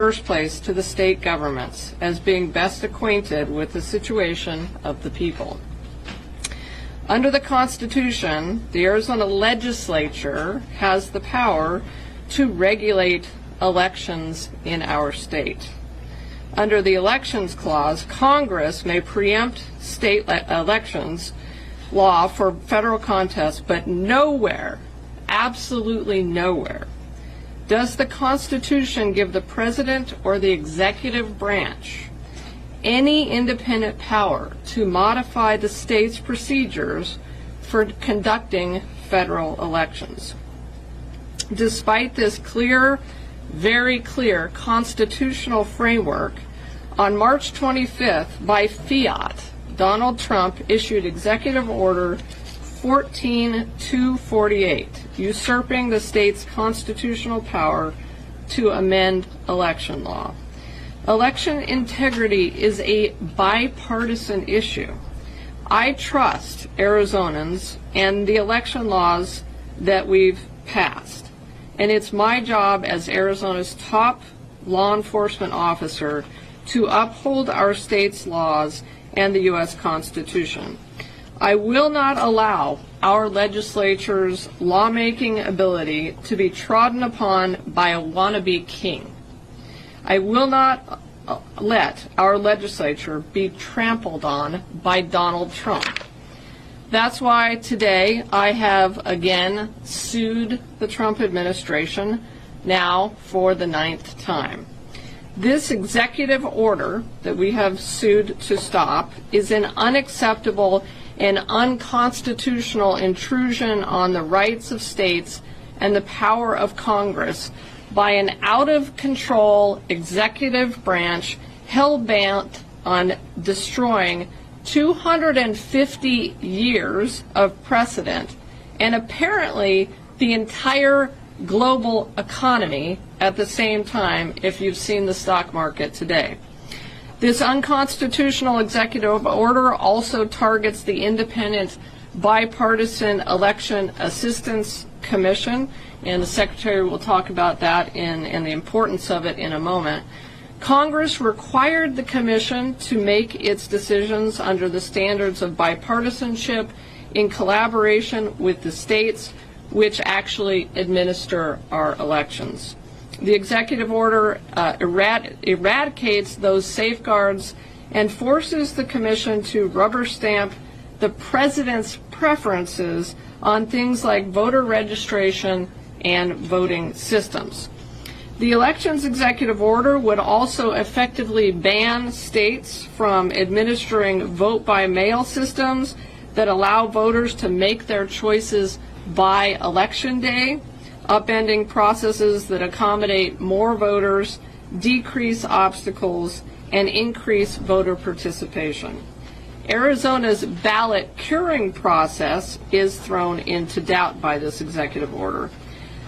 first place to the state governments as being best acquainted with the situation of the people. Under the Constitution, the Arizona legislature has the power to regulate elections in our state. Under the Elections Clause, Congress may preempt state elections law for federal contests, but nowhere, absolutely nowhere, does the Constitution give the President or the executive branch any independent power to modify the state's procedures for conducting federal elections. Despite this clear, very clear constitutional framework, on March 25th, by fiat, Donald Trump issued Executive Order 14248, usurping the state's constitutional power to amend election law. Election integrity is a bipartisan issue. I trust Arizonans and the election laws that we've passed, and it's my job as Arizona's top law enforcement officer to uphold our state's laws and the U.S. Constitution. I will not allow our legislature's lawmaking ability to be trodden upon by a wannabe king. I will not let our legislature be trampled on by Donald Trump. That's why today I have again sued the Trump administration, now for the 9th time. This executive order that we have sued to stop is an unacceptable and unconstitutional intrusion on the rights of states and the power of Congress by an out-of-control executive branch hell-bent on destroying 250 years of precedent and apparently the entire global economy at the same time, if you've seen the stock market today. This unconstitutional executive order also targets the independent bipartisan Election Assistance Commission, and the Secretary will talk about that and the importance of it in a moment. Congress required the Commission to make its decisions under the standards of bipartisanship in collaboration with the states which actually administer our elections. The executive order eradicates those safeguards and forces the Commission to rubber stamp the President's preferences on things like voter registration and voting systems. The Elections Executive Order would also effectively ban states from administering vote-by-mail systems that allow voters to make their choices by Election Day, upending processes that accommodate more voters, decrease obstacles, and increase voter participation. Arizona's ballot curing process is thrown into doubt by this executive order.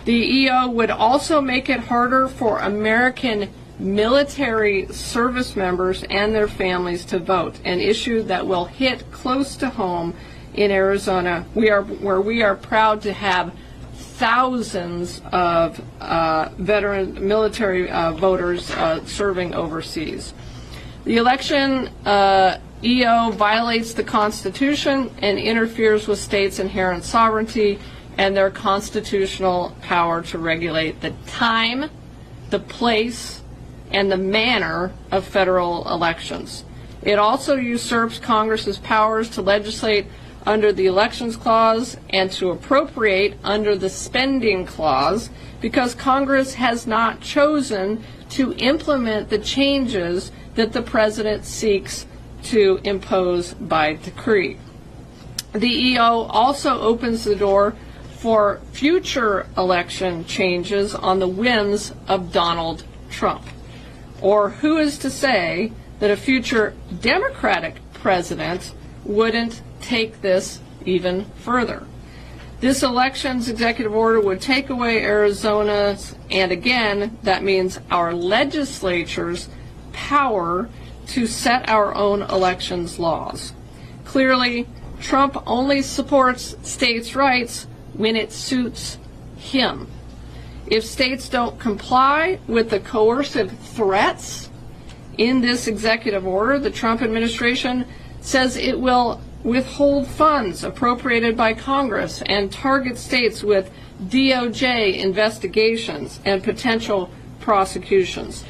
The EO would also make it harder for American military service members and their families to vote, an issue that will hit close to home in Arizona, where we are proud to have thousands of veteran military voters serving overseas. The election EO violates the Constitution and interferes with states' inherent sovereignty and their constitutional power to regulate the time, the place, and the manner of federal elections. It also usurps Congress's powers to legislate under the Elections Clause and to appropriate under the Spending Clause because Congress has not chosen to implement the changes that the President seeks to impose by decree. The EO also opens the door for future election changes on the whims of Donald Trump. Or who is to say that a future Democratic president wouldn't take this even further? This elections executive order would take away Arizona's, and again, that means our legislature's power to set our own elections laws. Clearly, Trump only supports states' rights when it suits him. If states don't comply with the coercive threats in this executive order, the Trump administration says it will withhold funds appropriated by Congress and target states with DOJ investigations and potential prosecutions.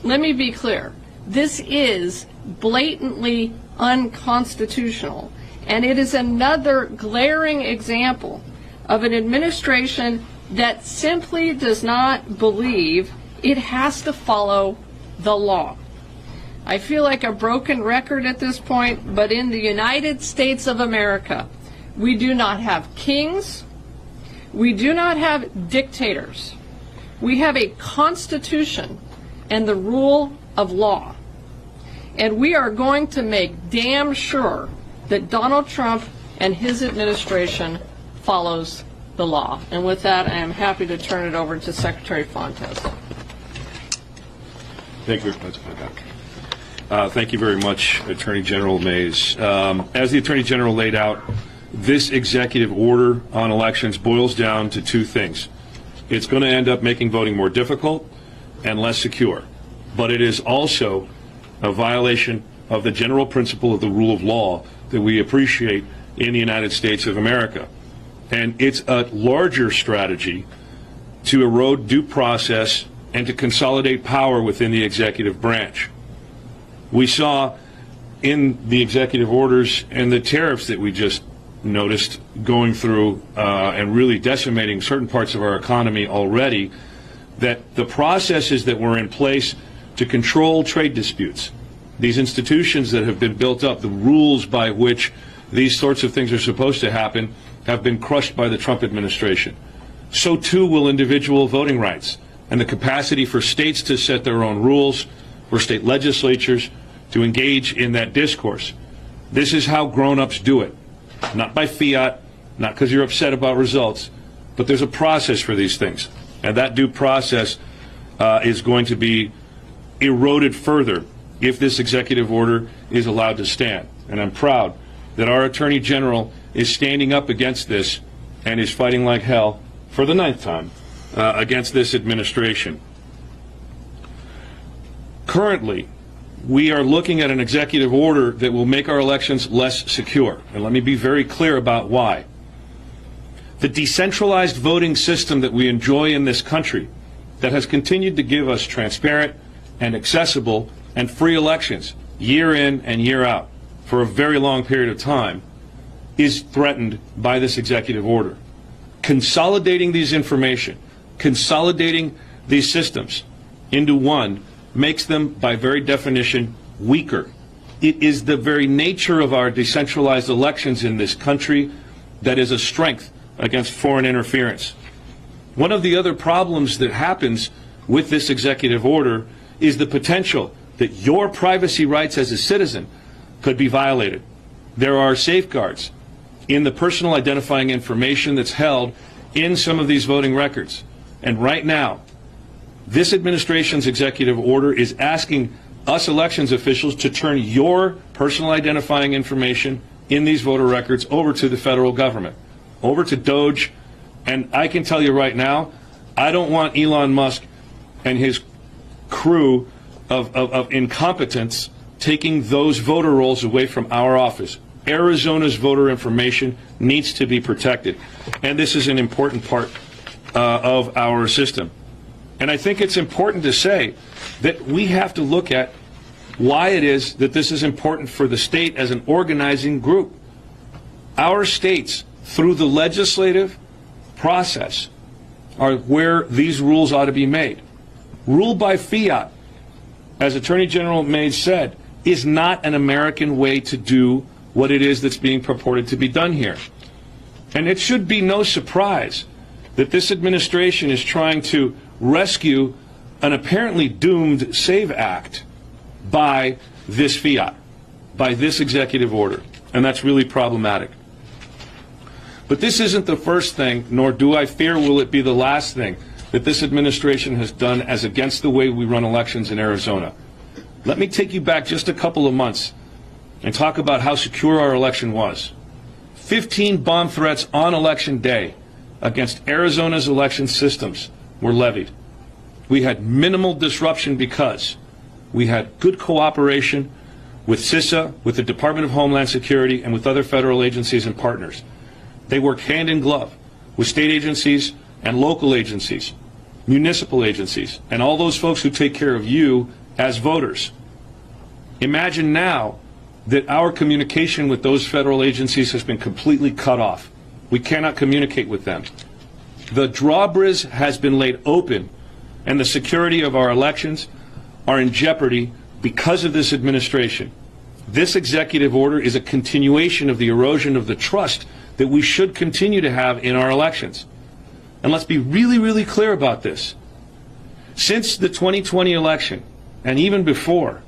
Let me be clear. This is blatantly unconstitutional, and it is another glaring example of an administration that simply does not believe it has to follow the law. I feel like a broken record at this point, but in the United States of America, we do not have kings, we do not have dictators. We have a constitution and the rule of law. And we are going to make damn sure that Donald Trump and his administration follows the law. And with that, I am happy to turn it over to Secretary Fontes. Thank you. Thank you very much, Attorney General Mays. As the Attorney General laid out, this executive order on elections boils down to two things. It's going to end up making voting more difficult and less secure, but it is also a violation of the general principle of the rule of law that we appreciate in the United States of America. And it's a larger strategy to erode due process and to consolidate power within the executive branch. We saw in the executive orders and the tariffs that we just noticed going through and really decimating certain parts of our economy already, that the processes that were in place to control trade disputes, these institutions that have been built up, the rules by which these sorts of things are supposed to happen, have been crushed by the Trump administration. So too will individual voting rights and the capacity for states to set their own rules, for state legislatures to engage in that discourse. This is how grown-ups do it. Not by fiat, not because you're upset about results, but there's a process for these things. And that due process is going to be eroded further if this executive order is allowed to stand. And I'm proud that our Attorney General is standing up against this and is fighting like hell for the 9th time against this administration. Currently, we are looking at an executive order that will make our elections less secure. And let me be very clear about why. The decentralized voting system that we enjoy in this country, that has continued to give us transparent and accessible and free elections year in and year out for a very long period of time, is threatened by this executive order. Consolidating these information, consolidating these systems into one makes them, by very definition, weaker. It is the very nature of our decentralized elections in this country that is a strength against foreign interference. One of the other problems that happens with this executive order is the potential that your privacy rights as a citizen could be violated. There are safeguards in the personal identifying information that's held in some of these voting records. And right now, this administration's executive order is asking us elections officials to turn your personal identifying information in these voter records over to the federal government, over to DOJ. And I can tell you right now, I don't want Elon Musk and his crew of incompetence taking those voter rolls away from our office. Arizona's voter information needs to be protected. And this is an important part of our system. And I think it's important to say that we have to look at why it is that this is important for the state as an organizing group. Our states, through the legislative process, are where these rules ought to be made. Rule by fiat, as Attorney General Mays said, is not an American way to do what it is that's being purported to be done here. And it should be no surprise that this administration is trying to rescue an apparently doomed SAVE Act by this fiat, by this executive order. And that's really problematic. But this isn't the first thing, nor do I fear will it be the last thing that this administration has done as against the way we run elections in Arizona. Let me take you back just a couple of months and talk about how secure our election was. 15 bomb threats on election day against Arizona's election systems were levied. We had minimal disruption because we had good cooperation with CISA, with the Department of Homeland Security, and with other federal agencies and partners. They worked hand in glove with state agencies and local agencies, municipal agencies, and all those folks who take care of you as voters. Imagine now that our communication with those federal agencies has been completely cut off. We cannot communicate with them. The drawbridge has been laid open, and the security of our elections are in jeopardy because of this administration. This executive order is a continuation of the erosion of the trust that we should continue to have in our elections. And let's be really, really clear about this. Since the 2020 election, and even before,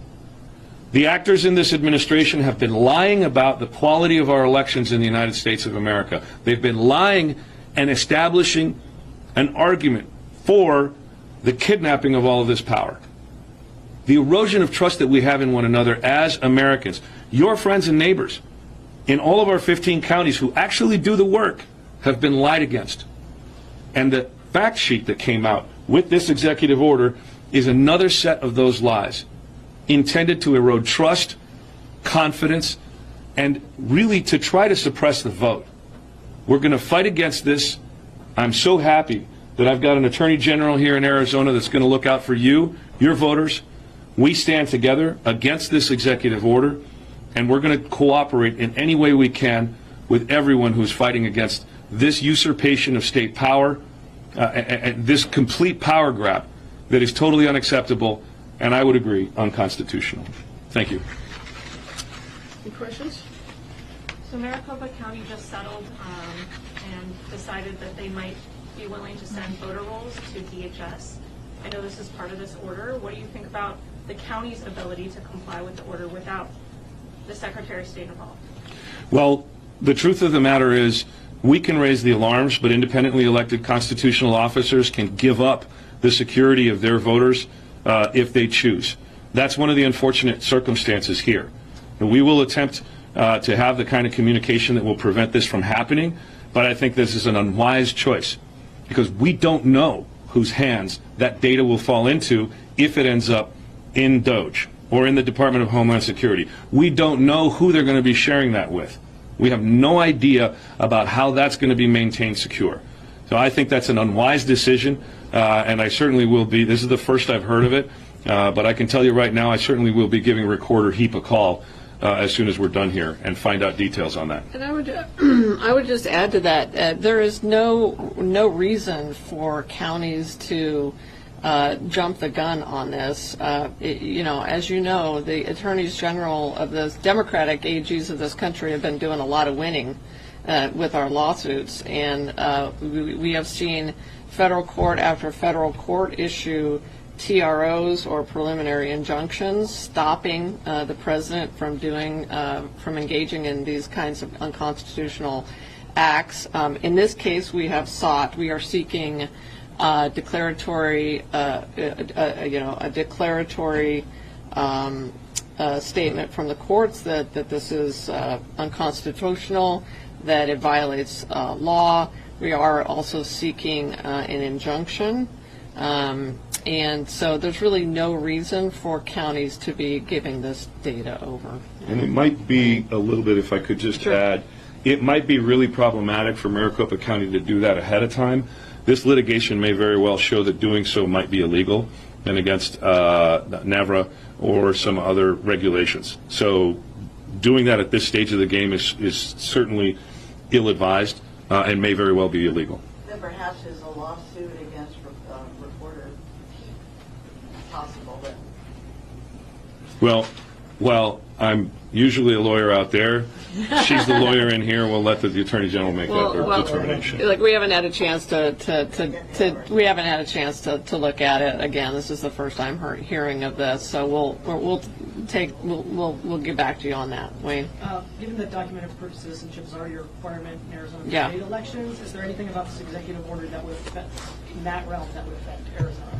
the actors in this administration have been lying about the quality of our elections in the United States of America. They've been lying and establishing an argument for the kidnapping of all of this power. The erosion of trust that we have in one another as Americans, your friends and neighbors in all of our 15 counties who actually do the work have been lied against. And the fact sheet that came out with this executive order is another set of those lies intended to erode trust, confidence, and really to try to suppress the vote. We're going to fight against this. I'm so happy that I've got an Attorney General here in Arizona that's going to look out for you, your voters. We stand together against this executive order, and we're going to cooperate in any way we can with everyone who's fighting against this usurpation of state power, and this complete power grab that is totally unacceptable, and I would agree, unconstitutional. Thank you. Any questions? So Maricopa County just settled and decided that they might be willing to send voter rolls to DHS. I know this is part of this order. What do you think about the county's ability to comply with the order without the Secretary of State involved? Well, the truth of the matter is we can raise the alarms, but independently elected constitutional officers can give up the security of their voters if they choose. That's one of the unfortunate circumstances here. We will attempt to have the kind of communication that will prevent this from happening, but I think this is an unwise choice because we don't know whose hands that data will fall into if it ends up in DOJ or in the Department of Homeland Security. We don't know who they're going to be sharing that with. We have no idea about how that's going to be maintained secure. So I think that's an unwise decision, and I certainly will be. This is the first I've heard of it, but I can tell you right now I certainly will be giving Recorder Heap a call as soon as we're done here and find out details on that. And I would just add to that, there is no reason for counties to jump the gun on this. As you know, the attorneys general of the Democratic AGs of this country have been doing a lot of winning with our lawsuits, and we have seen federal court after federal court issue TROs or preliminary injunctions stopping the president from engaging in these kinds of unconstitutional acts. In this case, we are seeking a declaratory statement from the courts that this is unconstitutional, that it violates law. We are also seeking an injunction. And so there's really no reason for counties to be giving this data over. And it might be a little bit, if I could just add, it might be really problematic for Maricopa County to do that ahead of time. This litigation may very well show that doing so might be illegal and against NAVRA or some other regulations. So doing that at this stage of the game is certainly ill-advised and may very well be illegal. Then perhaps is a lawsuit against Recorder possible then? Well, I'm usually a lawyer out there. She's the lawyer in here. We'll let the Attorney General make that determination. Like we haven't had a chance to look at it again. This is the first time hearing of this, so we'll get back to you on that, Wayne. Given that documented proof of citizenship is already a requirement in Arizona state elections, is there anything about this executive order that would affect, in that realm, that would affect Arizona?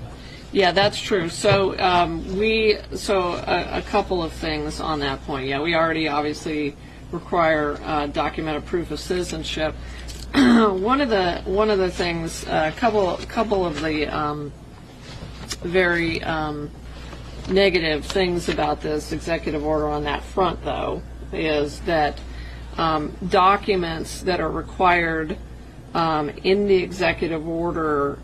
Yeah, that's true. So a couple of things on that point. Yeah, we already obviously require documented proof of citizenship. one of the things, a couple of the very negative things about this executive order on that front, though, is that documents that are required in the executive order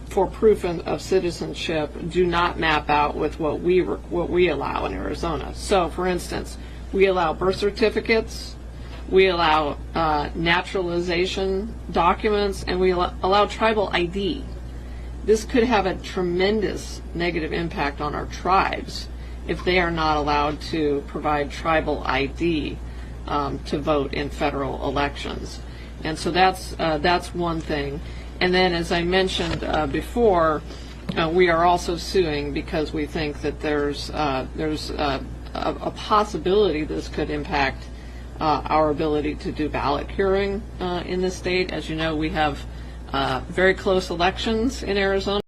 for proof of citizenship do not map out with what we allow in Arizona. So, for instance, we allow birth certificates, we allow naturalization documents, and we allow tribal ID. This could have a tremendous negative impact on our tribes if they are not allowed to provide tribal ID to vote in federal elections. And so that's one thing. And then, as I mentioned before, we are also suing because we think that there's a possibility this could impact our ability to do ballot curing in the state. As you know, we have very close elections in Arizona.